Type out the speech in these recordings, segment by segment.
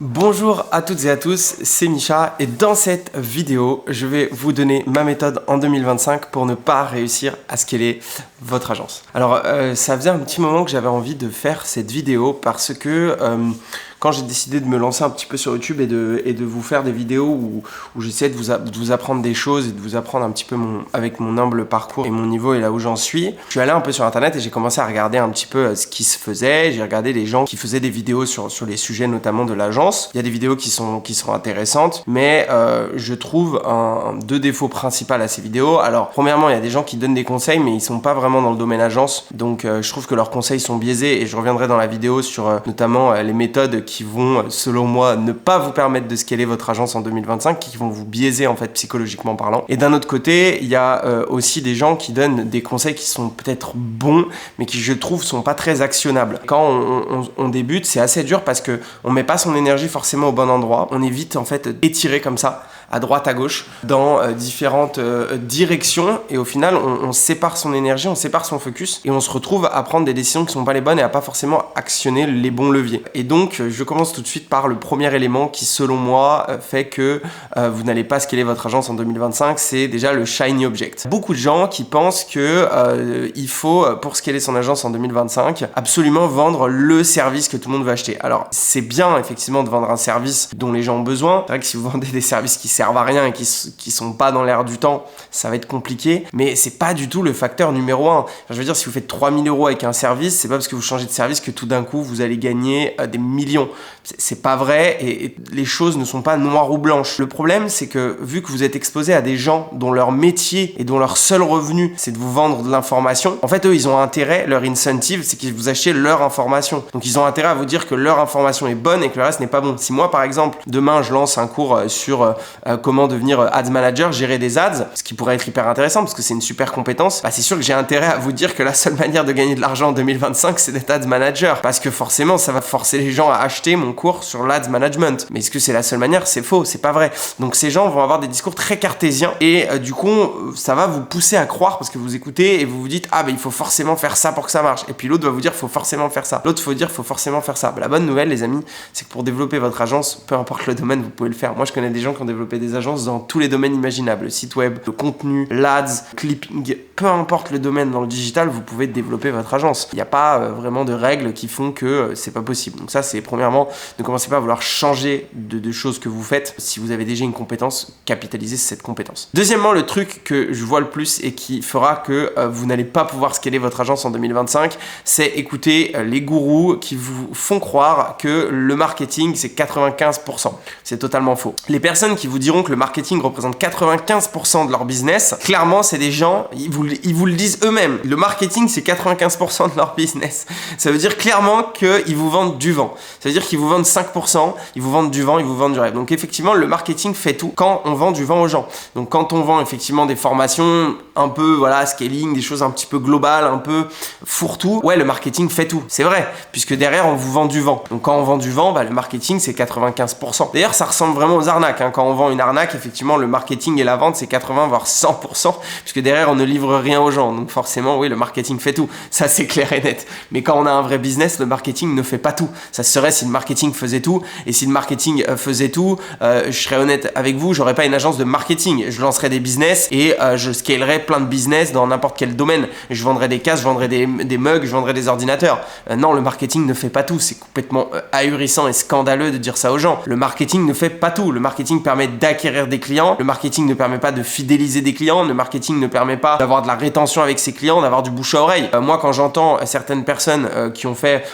Bonjour à toutes et à tous, c'est Micha et dans cette vidéo, je vais vous donner ma méthode en 2025 pour ne pas réussir à scaler votre agence. Alors, ça faisait un petit moment que j'avais envie de faire cette vidéo parce que quand j'ai décidé de me lancer un petit peu sur YouTube et de vous faire des vidéos où j'essaie de vous apprendre des choses et de vous apprendre un petit peu avec mon humble parcours et mon niveau et là où j'en suis, je suis allé un peu sur internet et j'ai commencé à regarder un petit peu ce qui se faisait. J'ai regardé les gens qui faisaient des vidéos sur les sujets notamment de l'agence. Il y a des vidéos qui sont intéressantes, mais je trouve deux défauts principaux à ces vidéos. Alors, premièrement, il y a des gens qui donnent des conseils, mais ils sont pas vraiment dans le domaine agence, donc je trouve que leurs conseils sont biaisés et je reviendrai dans la vidéo sur notamment les méthodes qui vont, selon moi, ne pas vous permettre de scaler votre agence en 2025, qui vont vous biaiser en fait psychologiquement parlant. Et d'un autre côté, il y a aussi des gens qui donnent des conseils qui sont peut-être bons, mais qui je trouve sont pas très actionnables. Quand on débute, c'est assez dur parce que on met pas son énergie forcément au bon endroit. On est vite en fait étiré comme ça, à droite, à gauche, dans différentes directions, et au final, on sépare son énergie, on sépare son focus, et on se retrouve à prendre des décisions qui sont pas les bonnes et à pas forcément actionner les bons leviers. Et donc, je commence tout de suite par le premier élément qui, selon moi, fait que vous n'allez pas scaler votre agence en 2025, c'est déjà le shiny object. Beaucoup de gens qui pensent que il faut, pour scaler son agence en 2025, absolument vendre le service que tout le monde veut acheter. Alors, c'est bien, effectivement, de vendre un service dont les gens ont besoin. C'est vrai que si vous vendez des services qui servent à rien et qui sont pas dans l'air du temps, ça va être compliqué, mais c'est pas du tout le facteur numéro 1. Enfin, je veux dire, si vous faites 3000 € avec un service, c'est pas parce que vous changez de service que tout d'un coup vous allez gagner des millions. C'est pas vrai et les choses ne sont pas noires ou blanches. Le problème, c'est que vu que vous êtes exposé à des gens dont leur métier et dont leur seul revenu c'est de vous vendre de l'information, en fait eux ils ont intérêt, leur incentive c'est qu'ils vous achetiez leur information. Donc ils ont intérêt à vous dire que leur information est bonne et que le reste n'est pas bon. Si moi par exemple demain je lance un cours sur comment devenir ads manager, gérer des ads, ce qui pourrait être hyper intéressant parce que c'est une super compétence, bah c'est sûr que j'ai intérêt à vous dire que la seule manière de gagner de l'argent en 2025 c'est d'être ads manager, parce que forcément ça va forcer les gens à acheter mon cours sur l'ads management. Mais est-ce que c'est la seule manière? C'est faux, c'est pas vrai. Donc ces gens vont avoir des discours très cartésiens et du coup ça va vous pousser à croire parce que vous écoutez et vous vous dites ah ben il faut forcément faire ça pour que ça marche, et puis l'autre va vous dire faut forcément faire ça, l'autre faut dire faut forcément faire ça. La bonne nouvelle les amis, c'est que pour développer votre agence, peu importe le domaine, vous pouvez le faire. Moi je connais des gens qui ont développé des agences dans tous les domaines imaginables, le site web, le contenu, l'ads, clipping, peu importe le domaine dans le digital, vous pouvez développer votre agence. Il n'y a pas vraiment de règles qui font que c'est pas possible. Donc ça c'est premièrement, ne commencez pas à vouloir changer de choses que vous faites. Si vous avez déjà une compétence, capitalisez cette compétence. Deuxièmement, le truc que je vois le plus et qui fera que vous n'allez pas pouvoir scaler votre agence en 2025, c'est écouter les gourous qui vous font croire que le marketing c'est 95%. C'est totalement faux. Les personnes qui vous diront que le marketing représente 95% de leur business, clairement c'est des gens, ils vous le disent eux-mêmes. Le marketing c'est 95% de leur business. Ça veut dire clairement qu'ils vous vendent du vent. Ça veut dire qu'ils vous vendent 5%, ils vous vendent du vent, ils vous vendent du rêve. Donc effectivement le marketing fait tout quand on vend du vent aux gens. Donc quand on vend effectivement des formations un peu voilà scaling, des choses un petit peu globales, un peu fourre-tout, ouais le marketing fait tout. C'est vrai, puisque derrière on vous vend du vent. Donc quand on vend du vent, bah, le marketing c'est 95%. D'ailleurs ça ressemble vraiment aux arnaques, hein. Quand on vend une arnaque, effectivement le marketing et la vente c'est 80 voire 100%, puisque derrière on ne livre rien aux gens. Donc forcément oui le marketing fait tout. Ça c'est clair et net. Mais quand on a un vrai business, le marketing ne fait pas tout. Ça serait si le marketing faisait tout, et si le marketing faisait tout, je serais honnête avec vous, j'aurais pas une agence de marketing. Je lancerais des business et je scalerais plein de business dans n'importe quel domaine. Je vendrais des casques, je vendrais des mugs, je vendrais des ordinateurs. Non, le marketing ne fait pas tout. C'est complètement ahurissant et scandaleux de dire ça aux gens. Le marketing ne fait pas tout. Le marketing permet d'acquérir des clients. Le marketing ne permet pas de fidéliser des clients. Le marketing ne permet pas d'avoir de la rétention avec ses clients, d'avoir du bouche à oreille. Moi, quand j'entends certaines personnes qui ont fait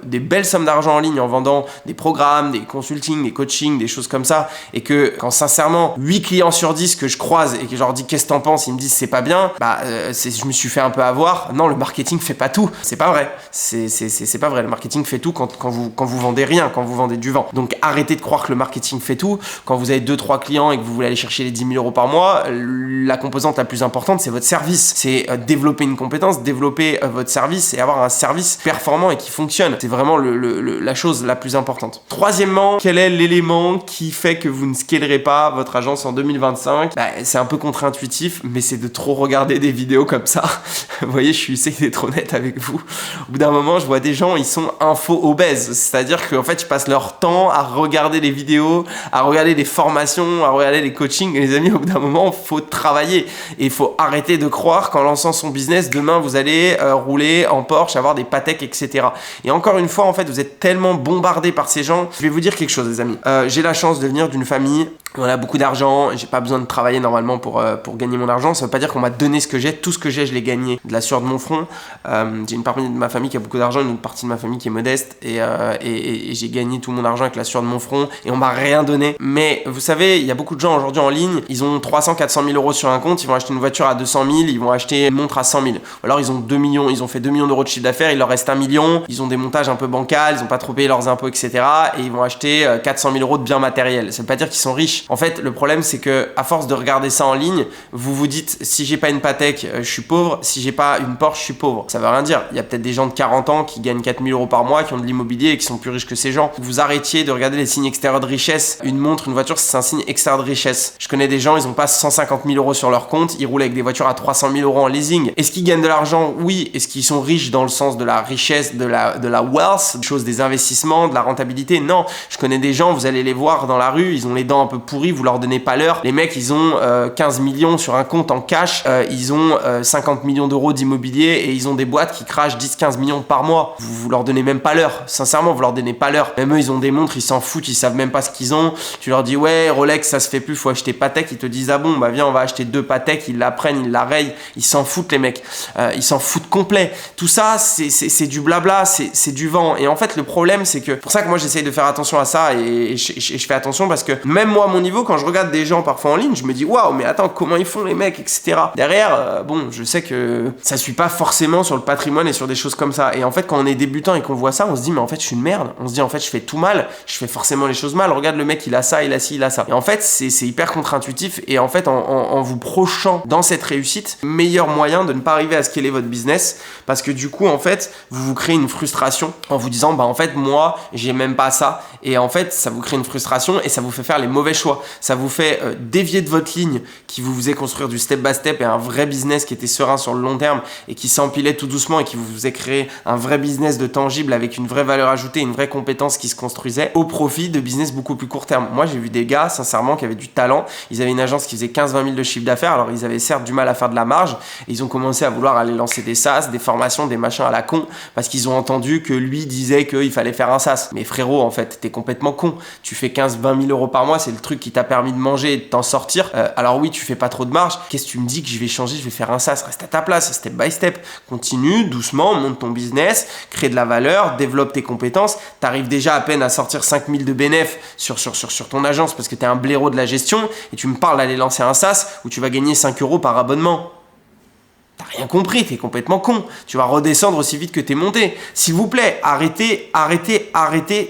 des belles sommes d'argent en ligne en vendant des programmes, des consulting, des coachings, des choses comme ça, et que quand sincèrement 8 clients sur 10 que je croise et que je leur dis qu'est-ce que t'en penses, ils me disent c'est pas bien, bah je me suis fait un peu avoir. Non, le marketing fait pas tout, c'est pas vrai, c'est pas vrai. Le marketing fait tout quand vous vendez rien, quand vous vendez du vent. Donc arrêtez de croire que le marketing fait tout. Quand vous avez 2-3 3 clients et que vous voulez aller chercher les 10 000 euros par mois, la composante la plus importante, c'est votre service. C'est développer une compétence, développer votre service et avoir un service performant et qui fonctionne. C'est vraiment la chose la plus importante. Troisièmement, quel est l'élément qui fait que vous ne scalerez pas votre agence en 2025? C'est un peu contre-intuitif, mais c'est de trop regarder des vidéos comme ça. Vous voyez, je suis essayé d'être honnête avec vous. Au bout d'un moment, je vois des gens, ils sont info-obèses. C'est-à-dire qu'en fait, ils passent leur temps à regarder les vidéos, à regarder les formations, à regarder les coachings. Et les amis, au bout d'un moment, il faut travailler. Et il faut arrêter de croire qu'en lançant son business, demain, vous allez rouler en Porsche, avoir des Patek, etc. Et encore une fois, en fait, vous êtes tellement bombardé par ces gens. Je vais vous dire quelque chose, les amis. J'ai la chance de venir d'une famille où on a beaucoup d'argent. J'ai pas besoin de travailler normalement pour gagner mon argent. Ça veut pas dire qu'on m'a donné ce que j'ai. Tout ce que j'ai, je l'ai gagné de la sueur de mon front. J'ai une partie de ma famille qui a beaucoup d'argent, une autre partie de ma famille qui est modeste. Et j'ai gagné tout mon argent avec la sueur de mon front. Et on m'a rien donné. Mais vous savez, il y a beaucoup de gens aujourd'hui en ligne. Ils ont 300, 400 000 euros sur un compte. Ils vont acheter une voiture à 200 000. Ils vont acheter une montre à 100 000. Ou alors ils ont 2 millions. Ils ont fait 2 millions d'euros de chiffre d'affaires. Il leur reste 1 million. Ils ont des montages un peu bancals. Ils ont pas trop payé leurs impôts, etc. Et ils vont acheter 400 000 euros de biens matériels. Ça veut pas dire qu'ils sont riches. En fait, le problème, c'est que à force de regarder ça en ligne, vous vous dites, si j'ai pas une Patek, je suis pauvre. Si j'ai pas une Porsche, je suis pauvre. Ça veut rien dire. Il y a peut-être des gens de 40 ans qui gagnent 4 000 euros par mois, qui ont de l'immobilier et qui sont plus riches que ces gens. Vous arrêtiez de regarder les signes extérieurs de richesse. Une montre, une voiture, c'est un signe extérieur de richesse. Je connais des gens, ils ont pas 150 000 euros sur leur compte, ils roulent avec des voitures à 300 000 euros en leasing. Est-ce qu'ils gagnent de l'argent? Oui. Est-ce qu'ils sont riches dans le sens de la richesse, de la wealth, chose des investissements, de la rentabilité? Non. Je connais des gens, vous allez les voir dans la rue, ils ont les dents un peu pourries, vous leur donnez pas l'heure. Les mecs, ils ont 15 millions sur un compte en cash, ils ont 50 millions d'euros d'immobilier et ils ont des boîtes qui crachent 10-15 millions par mois. Vous leur donnez même pas l'heure. Sincèrement, vous leur donnez pas l'heure. Même eux, ils ont des montres, ils s'en foutent, ils savent même pas ce qu'ils ont. Tu leur dis, ouais, Rolex, ça se fait plus, faut acheter Patek. Ils te disent, ah bon, bah viens, on va acheter 2 Patek. Ils la prennent, ils la rayent. Ils s'en foutent, les mecs. Ils s'en foutent complet. Tout ça, c'est du blabla, c'est du vent. Et en fait, le problème, c'est que, pour ça que moi, j'essaye de faire attention à ça et je fais attention parce que même moi, à mon niveau, quand je regarde des gens parfois en ligne, je me dis, waouh, mais attends, comment ils font, les mecs, etc. Derrière, bon, je sais que ça suit pas forcément sur le patrimoine et sur des choses comme ça. Et en fait, quand on est débutant et qu'on voit ça, on se dit, mais en fait, je suis une merde. On se dit, en fait, je fais tout mal. Je fais forcément les choses mal. Regarde, le mec, il a ça, il a ci, il a ça. Et en fait, c'est hyper contre-intuitif. Et en fait, en vous projetant dans cette réussite, meilleur moyen de ne pas arriver à scaler votre business. Parce que du coup, en fait, vous vous créez une frustration en vous disant, bah, en fait, moi, j'ai même pas ça. Et en fait, ça vous crée une frustration et ça vous fait faire les mauvais choix. Ça vous fait dévier de votre ligne qui vous faisait construire du step by step et un vrai business qui était serein sur le long terme et qui s'empilait tout doucement et qui vous faisait créer un vrai business de tangible avec une vraie valeur ajoutée, une vraie compétence qui se construisait au profit de business beaucoup plus court terme. Moi, j'ai vu des gars, sincèrement, qui avaient du talent. Ils avaient une agence qui faisait 15-20 000 de chiffre d'affaires. Alors, ils avaient certes du mal à faire de la marge. Et ils ont commencé à vouloir aller lancer des SaaS, des formations, des machins à la con parce qu'ils ont entendu que lui disait qu'il fallait faire un SaaS. Mais frérot, en fait, t'es complètement con. Tu fais 15-20 000 euros par mois, c'est le truc qui t'a permis de manger et de t'en sortir. Alors oui, tu fais pas trop de marge. Qu'est-ce que tu me dis que je vais changer, je vais faire un SaaS? Reste à ta place, step by step. Continue, doucement, monte ton business, crée de la valeur, développe tes compétences. T'arrives déjà à peine à sortir 5 000 de bénéf sur ton agence parce que t'es un blaireau de la gestion et tu me parles d'aller lancer un SaaS où tu vas gagner 5 euros par abonnement. T'as rien compris, t'es complètement con. Tu vas redescendre aussi vite que t'es monté. S'il vous plaît, arrêtez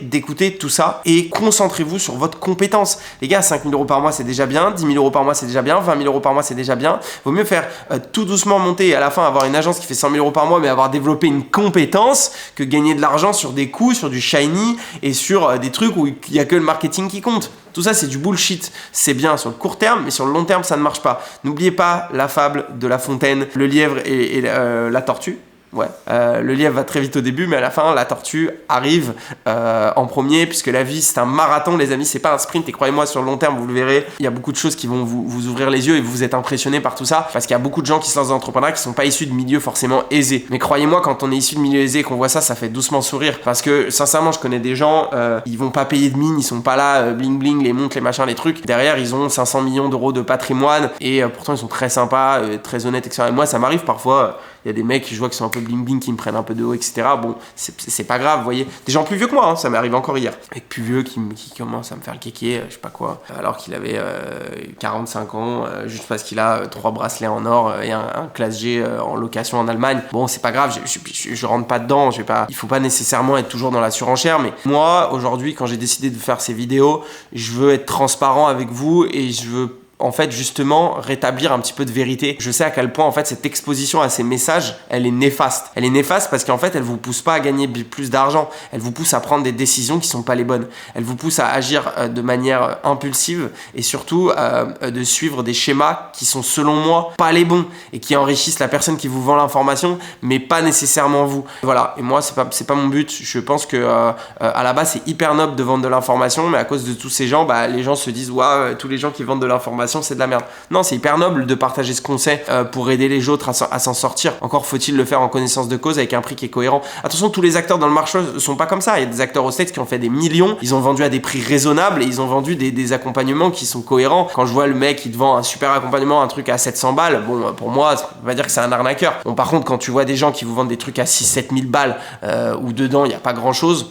d'écouter tout ça et concentrez-vous sur votre compétence. Les gars, 5 000 euros par mois, c'est déjà bien. 10 000 euros par mois, c'est déjà bien. 20 000 euros par mois, c'est déjà bien. Vaut mieux faire tout doucement monter et à la fin avoir une agence qui fait 100 000 euros par mois mais avoir développé une compétence que gagner de l'argent sur des coûts, sur du shiny et sur des trucs où il n'y a que le marketing qui compte. Tout ça, c'est du bullshit. C'est bien sur le court terme, mais sur le long terme, ça ne marche pas. N'oubliez pas la fable de La Fontaine, le lièvre et la tortue. Ouais, le lièvre va très vite au début, mais à la fin, la tortue arrive en premier, puisque la vie, c'est un marathon, les amis, c'est pas un sprint. Et croyez-moi, sur le long terme, vous le verrez, il y a beaucoup de choses qui vont vous ouvrir les yeux et vous êtes impressionnés par tout ça, parce qu'il y a beaucoup de gens qui se lancent dans l'entrepreneuriat qui sont pas issus de milieux forcément aisés. Mais croyez-moi, quand on est issu de milieux aisés et qu'on voit ça, ça fait doucement sourire. Parce que sincèrement, je connais des gens, ils vont pas payer de mine, ils sont pas là, bling bling, les montres, les machins, les trucs. Derrière, ils ont 500 millions d'euros de patrimoine et pourtant, ils sont très sympas, très honnêtes, etc. Et moi, ça m'arrive parfois. Il y a des mecs, je vois qui sont un peu bling bling qui me prennent un peu de haut, etc. Bon, c'est pas grave, vous voyez. Des gens plus vieux que moi, hein, ça m'est arrivé encore hier. Avec plus vieux qui commence à me faire le kéké, je sais pas quoi, alors qu'il avait 45 ans, juste parce qu'il a 3 bracelets en or et un classe G en location en Allemagne. Bon, c'est pas grave, je rentre pas dedans, il faut pas nécessairement être toujours dans la surenchère, mais moi, aujourd'hui, quand j'ai décidé de faire ces vidéos, je veux être transparent avec vous et je veux en fait justement rétablir un petit peu de vérité. Je sais à quel point en fait cette exposition à ces messages, elle est néfaste. Elle est néfaste parce qu'en fait elle vous pousse pas à gagner plus d'argent, elle vous pousse à prendre des décisions qui sont pas les bonnes. Elle vous pousse à agir de manière impulsive et surtout de suivre des schémas qui sont selon moi pas les bons et qui enrichissent la personne qui vous vend l'information mais pas nécessairement vous. Voilà, et moi c'est pas mon but. Je pense que à la base c'est hyper noble de vendre de l'information, mais à cause de tous ces gens, les gens se disent waouh, tous les gens qui vendent de l'information c'est de la merde. Non, c'est hyper noble de partager ce qu'on sait pour aider les autres à s'en sortir. Encore faut-il le faire en connaissance de cause avec un prix qui est cohérent. Attention, tous les acteurs dans le marché sont pas comme ça. Il y a des acteurs au States qui ont fait des millions, ils ont vendu à des prix raisonnables et ils ont vendu des accompagnements qui sont cohérents. Quand je vois le mec qui te vend un super accompagnement, un truc à 700 balles, bon, pour moi, ça veut pas dire que c'est un arnaqueur. Bon, par contre, quand tu vois des gens qui vous vendent des trucs à 6-7 000 balles où dedans il n'y a pas grand chose,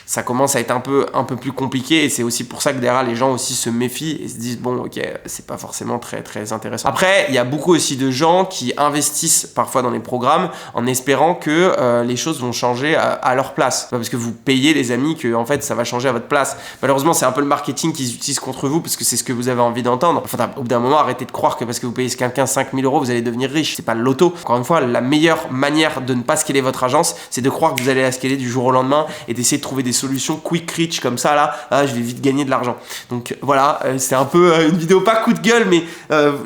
ça commence à être un peu plus compliqué et c'est aussi pour ça que derrière les gens aussi se méfient et se disent bon ok, c'est pas forcément très intéressant. Après il y a beaucoup aussi de gens qui investissent parfois dans les programmes en espérant que les choses vont changer à leur place, parce que vous payez les amis que en fait ça va changer à votre place. Malheureusement c'est un peu le marketing qu'ils utilisent contre vous parce que c'est ce que vous avez envie d'entendre. Enfin au bout d'un moment arrêtez de croire que parce que vous payez quelqu'un 5 000 € vous allez devenir riche, c'est pas le loto. Encore une fois, la meilleure manière de ne pas scaler votre agence c'est de croire que vous allez la scaler du jour au lendemain et d'essayer de trouver des solutions quick rich comme ça là, je vais vite gagner de l'argent. Donc voilà, c'est un peu une vidéo pas coup de gueule, mais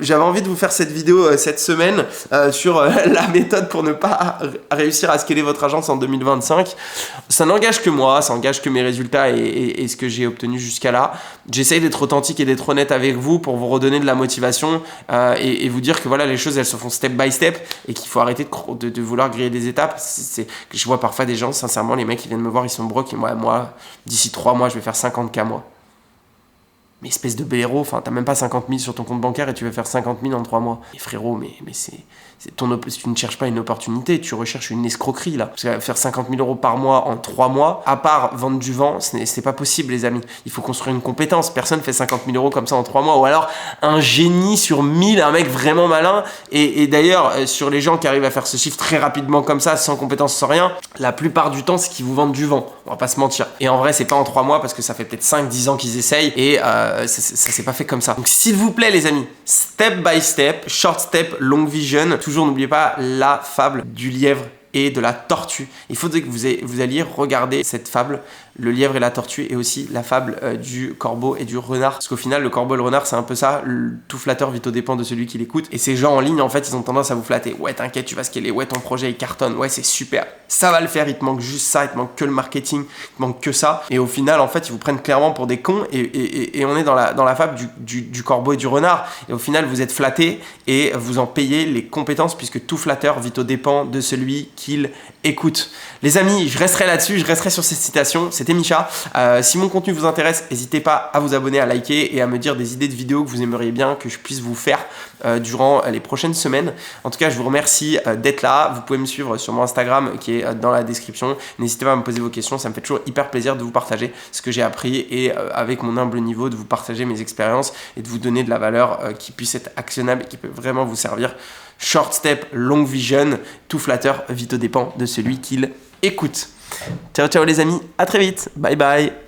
j'avais envie de vous faire cette vidéo cette semaine sur la méthode pour ne pas réussir à scaler votre agence en 2025. Ça n'engage que moi, ça engage que mes résultats et ce que j'ai obtenu jusqu'à là. J'essaye d'être authentique et d'être honnête avec vous pour vous redonner de la motivation et vous dire que voilà, les choses elles se font step by step et qu'il faut arrêter de vouloir griller des étapes. Je vois parfois des gens, sincèrement, les mecs qui viennent me voir, ils sont brocs et moi d'ici 3 mois, je vais faire 50K moi. Mais espèce de blaireau, enfin, t'as même pas 50 000 sur ton compte bancaire et tu vas faire 50 000 en 3 mois. Mais frérot, mais tu ne cherches pas une opportunité, tu recherches une escroquerie là. Parce que faire 50 000 € par mois en 3 mois, à part vendre du vent, c'est pas possible les amis. Il faut construire une compétence. Personne fait 50 000 € comme ça en 3 mois. Ou alors un génie sur 1000, un mec vraiment malin. Et d'ailleurs, sur les gens qui arrivent à faire ce chiffre très rapidement comme ça, sans compétence, sans rien, la plupart du temps, c'est qu'ils vous vendent du vent. On va pas se mentir. Et en vrai, c'est pas en 3 mois parce que ça fait peut-être 5-10 ans qu'ils essayent et ça s'est pas fait comme ça. Donc s'il vous plaît les amis, step by step, short step, long vision. Toujours n'oubliez pas la fable du lièvre et de la tortue. Il faudrait que vous alliez regarder cette fable, le lièvre et la tortue, et aussi la fable du corbeau et du renard. Parce qu'au final, le corbeau et le renard, c'est un peu ça. Tout flatteur vit aux dépens de celui qui l'écoute. Et ces gens en ligne, en fait, ils ont tendance à vous flatter. Ouais, t'inquiète, tu vas scaler. Ouais, ton projet, il cartonne. Ouais, c'est super. Ça va le faire. Il te manque juste ça. Il te manque que le marketing. Il te manque que ça. Et au final, en fait, ils vous prennent clairement pour des cons. Et on est dans la fable du corbeau et du renard. Et au final, vous êtes flatté et vous en payez les compétences puisque tout flatteur vit aux dépens de celui qu'il écoute. Les amis, je resterai là-dessus. Je resterai sur cette citation. C'était Micha. Si mon contenu vous intéresse, n'hésitez pas à vous abonner, à liker et à me dire des idées de vidéos que vous aimeriez bien que je puisse vous faire durant les prochaines semaines. En tout cas, je vous remercie d'être là. Vous pouvez me suivre sur mon Instagram qui est dans la description. N'hésitez pas à me poser vos questions. Ça me fait toujours hyper plaisir de vous partager ce que j'ai appris et avec mon humble niveau de vous partager mes expériences et de vous donner de la valeur qui puisse être actionnable et qui peut vraiment vous servir. Short step, long vision, tout flatteur vit aux dépens de celui qu'il écoute. Ciao ciao les amis, à très vite, bye bye.